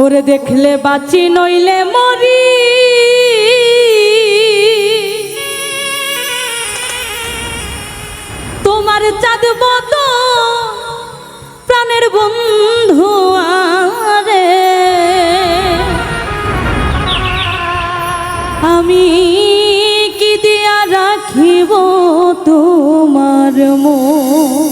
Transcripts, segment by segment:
ওরে দেখলে বাঁচি নইলে মরি, তোমার চাঁদ বতো প্রাণের বন্ধু আরে, আমি কি দিয়া রাখিব তোমার মন।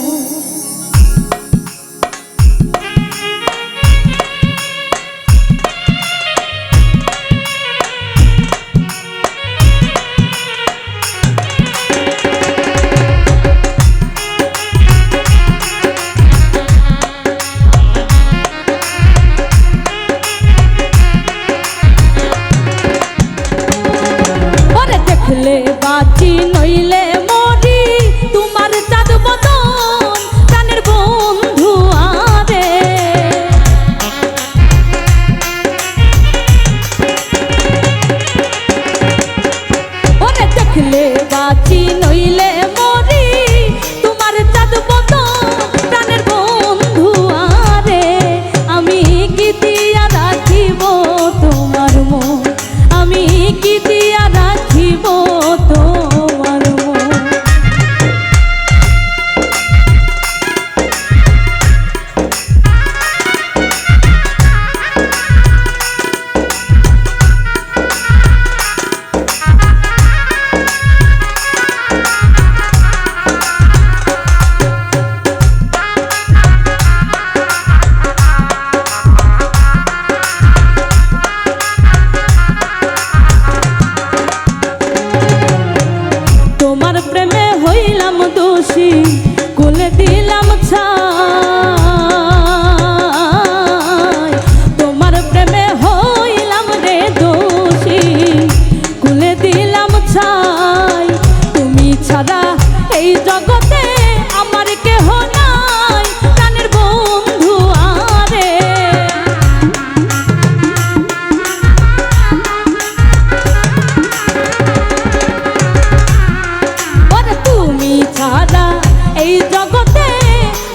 বাঁচি নইলে মরি, তোমার চাঁদ বদন প্রাণের বন্ধু আরে, ওরে দেখলে বাঁচি নইলে মরি, তোমার চাঁদ বদন প্রাণের বন্ধু আরে, আমি কি দিয়া রাখিব তোমার মন, আমি কি দিয়া রাখিব তোমার মন। তোমার প্রেমে হইলাম দোষী, কোলে দিলাম ছাই, তোমার প্রেমে হইলাম রে দোষী, কোলে দিলাম ছাই, তুমি ছাড়া এই জগতে আমার কেহ নাই, প্রাণের বন্ধু আরে, তুমি ছাড়া এই জগতে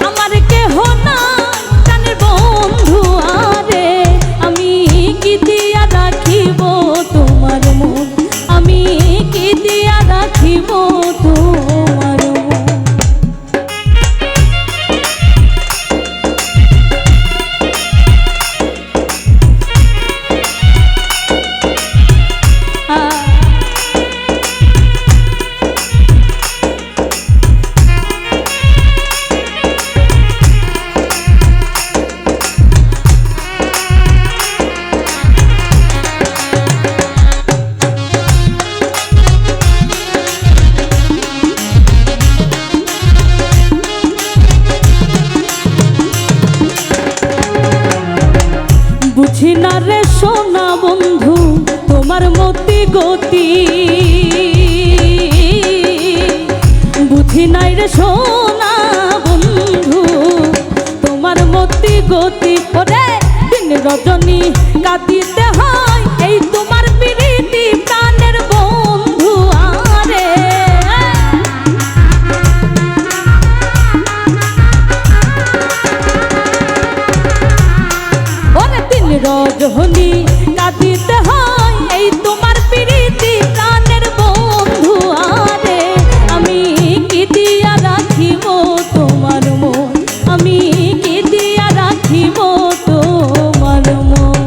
আমার কেহ নাই, প্রাণের বন্ধু আরে, আমি কি দিয়া রাখিব তোমার মন, আমি কি দিয়া রাখিব তোমার মন। বুঝি না রে সোনা বন্ধু তোমার মতি গতি, বুঝি নাই রে সোনা বন্ধু তোমার মতি গতি, ওরে দিন রজনী কাঁদিতে হয় এই তোমার প্রীতি প্রাণের বন্ধু আরে, রজনী কাঁদিতে হয় এই তোমার প্রীতি প্রাণের বন্ধু আরে, আমি কি দিয়া রাখিব তোমার মন, আমি কি দিয়া রাখিব তোমার মন।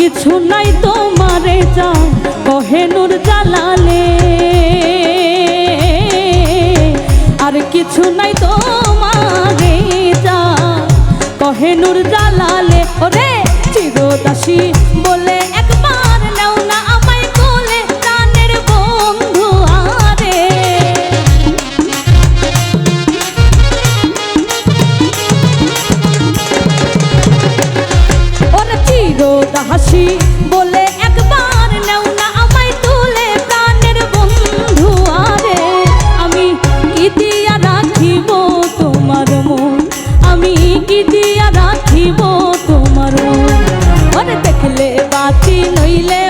কিছু নাই তোমারে চাও কহে নূর জালালে, হেনুর জালালে ওরে চিরদাসী বলে একবার নাও না আমায় কোলে প্রাণের বন্ধু আরে ওরে চিরদাসী বলে একবার নাও না আমায় তুলে প্রাণের বন্ধু আরে আমি কি দিয়া রাখিব তোমার মন আমি কি দিয়া রাখিব তোমার মন ওরে দেখলে বাঁচি নইলে